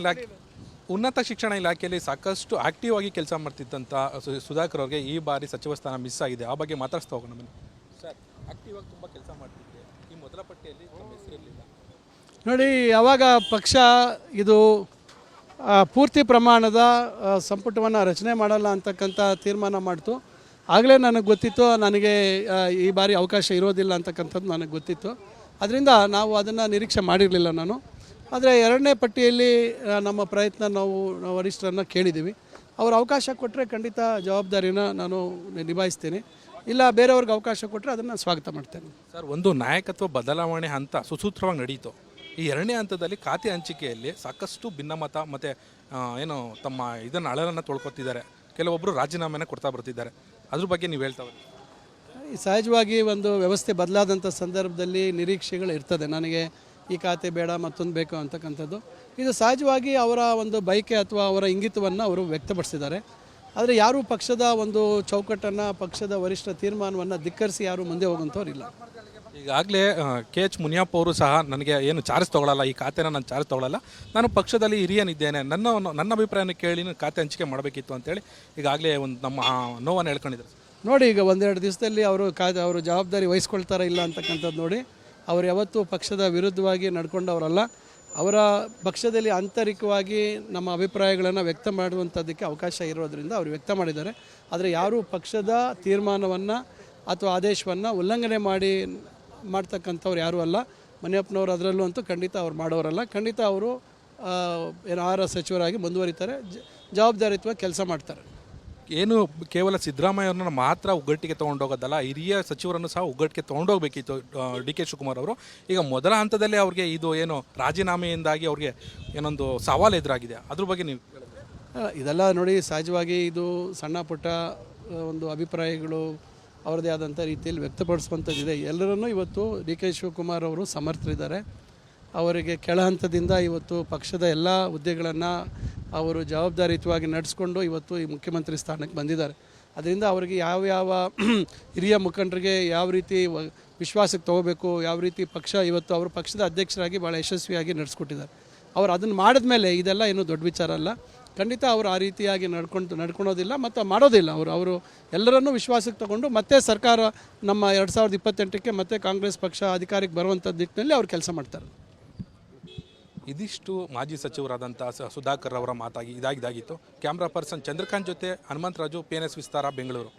ಇಲಾಖೆ ಉನ್ನತ ಶಿಕ್ಷಣ ಇಲಾಖೆಯಲ್ಲಿ ಸಾಕಷ್ಟು ಆಕ್ಟಿವ್ ಆಗಿ ಕೆಲಸ ಮಾಡ್ತಿದ್ದಂಥ ಸುಧಾಕರ್ ಅವ್ರಿಗೆ ಈ ಬಾರಿ ಸಚಿವ ಸ್ಥಾನ ಮಿಸ್ ಆಗಿದೆ. ಆ ಬಗ್ಗೆ ಮಾತಾಡ್ಸ್ತಾ ಹೋಗೋಣ ಬನ್ನಿ. ಸರ್, ಆಕ್ಟಿವ್ ಆಗಿ ತುಂಬ ಕೆಲಸ ಮಾಡ್ತಿದ್ದೆ, ಈ ಮೊದಲ ಪಟ್ಟಿಯಲ್ಲಿ ನಮ್ಮ ಹೆಸರಿರಲಿಲ್ಲ. ನೋಡಿ, ಯಾವಾಗ ಪಕ್ಷ ಇದು ಪೂರ್ತಿ ಪ್ರಮಾಣದ ಸಂಪುಟವನ್ನು ರಚನೆ ಮಾಡಲ್ಲ ಅಂತಕ್ಕಂಥ ತೀರ್ಮಾನ ಮಾಡ್ತು, ಆಗಲೇ ನನಗೆ ಗೊತ್ತಿತ್ತು ನನಗೆ ಈ ಬಾರಿ ಅವಕಾಶ ಇರೋದಿಲ್ಲ ಅಂತಕ್ಕಂಥದ್ದು ನನಗೆ ಗೊತ್ತಿತ್ತು. ಅದರಿಂದ ನಾವು ಅದನ್ನು ನಿರೀಕ್ಷೆ ಮಾಡಿರಲಿಲ್ಲ ನಾನು. ಆದರೆ ಎರಡನೇ ಪಟ್ಟಿಯಲ್ಲಿ ನಮ್ಮ ಪ್ರಯತ್ನ ನಾವು ವರಿಷ್ಠರನ್ನು ಕೇಳಿದ್ದೀವಿ. ಅವರು ಅವಕಾಶ ಕೊಟ್ಟರೆ ಖಂಡಿತ ಜವಾಬ್ದಾರಿನ ನಾನು ನಿಭಾಯಿಸ್ತೀನಿ, ಇಲ್ಲ ಬೇರೆಯವ್ರಿಗೆ ಅವಕಾಶ ಕೊಟ್ಟರೆ ಅದನ್ನು ಸ್ವಾಗತ ಮಾಡ್ತೇನೆ. ಸರ್, ಒಂದು ನಾಯಕತ್ವ ಬದಲಾವಣೆ ಹಂತ ಸುಸೂತ್ರವಾಗಿ ನಡೀತು. ಈ ಎರಡನೇ ಹಂತದಲ್ಲಿ ಖಾತೆ ಹಂಚಿಕೆಯಲ್ಲಿ ಸಾಕಷ್ಟು ಭಿನ್ನಮತ ಮತ್ತು ಏನು ತಮ್ಮ ಇದನ್ನು ಅಳಲನ್ನು ತೊಳ್ಕೊತಿದ್ದಾರೆ. ಕೆಲವೊಬ್ಬರು ರಾಜೀನಾಮೆನ ಕೊಡ್ತಾ ಬರ್ತಿದ್ದಾರೆ. ಅದ್ರ ಬಗ್ಗೆ ನೀವು ಹೇಳ್ತಾವೆ. ಸಹಜವಾಗಿ ಒಂದು ವ್ಯವಸ್ಥೆ ಬದಲಾದಂಥ ಸಂದರ್ಭದಲ್ಲಿ ನಿರೀಕ್ಷೆಗಳು ಇರ್ತದೆ, ನನಗೆ ಈ ಖಾತೆ ಬೇಡ ಮತ್ತೊಂದು ಬೇಕು ಅಂತಕ್ಕಂಥದ್ದು. ಇದು ಸಹಜವಾಗಿ ಅವರ ಒಂದು ಬಯಕೆ ಅಥವಾ ಅವರ ಇಂಗಿತವನ್ನು ಅವರು ವ್ಯಕ್ತಪಡಿಸಿದ್ದಾರೆ. ಆದರೆ ಯಾರೂ ಪಕ್ಷದ ಒಂದು ಚೌಕಟ್ಟನ್ನು, ಪಕ್ಷದ ವರಿಷ್ಠ ತೀರ್ಮಾನವನ್ನು ಧಿಕ್ಕರಿಸಿ ಯಾರೂ ಮುಂದೆ ಹೋಗುವಂಥವ್ರಿಲ್ಲ. ಈಗಾಗಲೇ KH ಮುನಿಯಪ್ಪ ಅವರು ಸಹ ನನಗೆ ಏನು ಚಾರ್ಜ್ ತೊಗೊಳ್ಳಲ್ಲ, ಈ ಖಾತೆನ ನಾನು ಚಾರ್ಜ್ ತೊಗೊಳ್ಳಲ್ಲ, ನಾನು ಪಕ್ಷದಲ್ಲಿ ಹಿರಿಯನಿದ್ದೇನೆ, ನನ್ನ ಅಭಿಪ್ರಾಯನ ಕೇಳಿ ಖಾತೆ ಹಂಚಿಕೆ ಮಾಡಬೇಕಿತ್ತು ಅಂತೇಳಿ ಈಗಾಗಲೇ ಒಂದು ನಮ್ಮ ನೋವನ್ನು ಹೇಳ್ಕೊಂಡಿದ್ದಾರೆ. ನೋಡಿ, ಈಗ ಒಂದೆರಡು ದಿವಸದಲ್ಲಿ ಅವರು ಜವಾಬ್ದಾರಿ ವಹಿಸ್ಕೊಳ್ತಾರ ಇಲ್ಲ ಅಂತಕ್ಕಂಥದ್ದು ನೋಡಿ. ಅವರು ಯಾವತ್ತೂ ಪಕ್ಷದ ವಿರುದ್ಧವಾಗಿ ನಡ್ಕೊಂಡವರಲ್ಲ. ಅವರ ಪಕ್ಷದಲ್ಲಿ ಆಂತರಿಕವಾಗಿ ನಮ್ಮ ಅಭಿಪ್ರಾಯಗಳನ್ನು ವ್ಯಕ್ತ ಮಾಡುವಂಥದ್ದಕ್ಕೆ ಅವಕಾಶ ಇರೋದರಿಂದ ಅವರು ವ್ಯಕ್ತ ಮಾಡಿದ್ದಾರೆ. ಆದರೆ ಯಾರೂ ಪಕ್ಷದ ತೀರ್ಮಾನವನ್ನು ಅಥವಾ ಆದೇಶವನ್ನು ಉಲ್ಲಂಘನೆ ಮಾಡ್ತಕ್ಕಂಥವ್ರು ಯಾರೂ ಅಲ್ಲ. ಮುನಿಯಪ್ಪನವರು ಅದರಲ್ಲೂ ಅಂತೂ ಖಂಡಿತ ಅವ್ರು ಮಾಡೋರಲ್ಲ. ಖಂಡಿತ ಅವರು ಆಹಾರ ಸಚಿವರಾಗಿ ಮುಂದುವರಿತಾರೆ, ಜವಾಬ್ದಾರಿಯುತವಾಗಿ ಕೆಲಸ ಮಾಡ್ತಾರೆ. ಏನು ಕೇವಲ ಸಿದ್ದರಾಮಯ್ಯವ್ರನ್ನ ಮಾತ್ರ ಒಗ್ಗಟ್ಟಿಗೆ ತೊಗೊಂಡೋಗೋದಲ್ಲ, ಹಿರಿಯ ಸಚಿವರನ್ನು ಸಹ ಒಗ್ಗಟ್ಟಿಗೆ ತೊಗೊಂಡೋಗ್ಬೇಕಿತ್ತು DK ಶಿವಕುಮಾರ್ ಅವರು. ಈಗ ಮೊದಲ ಹಂತದಲ್ಲೇ ಅವ್ರಿಗೆ ಇದು ಏನು ರಾಜೀನಾಮೆಯಿಂದಾಗಿ ಅವ್ರಿಗೆ ಏನೊಂದು ಸವಾಲು ಎದುರಾಗಿದೆ, ಅದ್ರ ಬಗ್ಗೆ ನೀವು ಇದೆಲ್ಲ ನೋಡಿ, ಸಹಜವಾಗಿ ಇದು ಸಣ್ಣ ಪುಟ್ಟ ಒಂದು ಅಭಿಪ್ರಾಯಗಳು ಅವರದೇ ಆದಂಥ ರೀತಿಯಲ್ಲಿ ವ್ಯಕ್ತಪಡಿಸುವಂಥದ್ದಿದೆ. ಎಲ್ಲರನ್ನೂ ಇವತ್ತು DK ಶಿವಕುಮಾರ್ ಅವರು ಸಮರ್ಥರಿದ್ದಾರೆ. ಅವರಿಗೆ ಕೆಳ ಹಂತದಿಂದ ಇವತ್ತು ಪಕ್ಷದ ಎಲ್ಲ ಹುದ್ದೆಗಳನ್ನು ಅವರು ಜವಾಬ್ದಾರಿಯುತವಾಗಿ ನಡೆಸ್ಕೊಂಡು ಇವತ್ತು ಈ ಮುಖ್ಯಮಂತ್ರಿ ಸ್ಥಾನಕ್ಕೆ ಬಂದಿದ್ದಾರೆ. ಅದರಿಂದ ಅವರಿಗೆ ಯಾವ ಹಿರಿಯ ಮುಖಂಡರಿಗೆ ಯಾವ ರೀತಿ ವಿಶ್ವಾಸಕ್ಕೆ ತೊಗೋಬೇಕು, ಯಾವ ರೀತಿ ಪಕ್ಷ ಇವತ್ತು ಅವರು ಪಕ್ಷದ ಅಧ್ಯಕ್ಷರಾಗಿ ಭಾಳ ಯಶಸ್ವಿಯಾಗಿ ನಡೆಸ್ಕೊಟ್ಟಿದ್ದಾರೆ. ಅವರು ಅದನ್ನು ಮಾಡಿದ ಮೇಲೆ ಇದೆಲ್ಲ ಏನೂ ದೊಡ್ಡ ವಿಚಾರ ಅಲ್ಲ. ಖಂಡಿತ ಅವರು ಆ ರೀತಿಯಾಗಿ ನಡ್ಕೊಳೋದಿಲ್ಲ ಮತ್ತು ಮಾಡೋದಿಲ್ಲ. ಅವರು ಎಲ್ಲರನ್ನೂ ವಿಶ್ವಾಸಕ್ಕೆ ತಗೊಂಡು ಮತ್ತೆ ಸರ್ಕಾರ ನಮ್ಮ 2028ಕ್ಕೆ ಮತ್ತೆ ಕಾಂಗ್ರೆಸ್ ಪಕ್ಷ ಅಧಿಕಾರಕ್ಕೆ ಬರುವಂಥ ದಿಟ್ಟಿನಲ್ಲಿ ಅವ್ರು ಕೆಲಸ ಮಾಡ್ತಾರೆ. ಇದಿಷ್ಟು ಮಾಜಿ ಸಚಿವರಾದಂಥ ಸುಧಾಕರ್ ಅವರ ಮಾತಾಗಿ ಇದಾಗಿತ್ತು. ಕ್ಯಾಮ್ರಾ ಪರ್ಸನ್ ಚಂದ್ರಕಾಂತ್ ಜೊತೆ ಹನುಮಂತರಾಜು, PNS ವಿಸ್ತಾರ, ಬೆಂಗಳೂರು.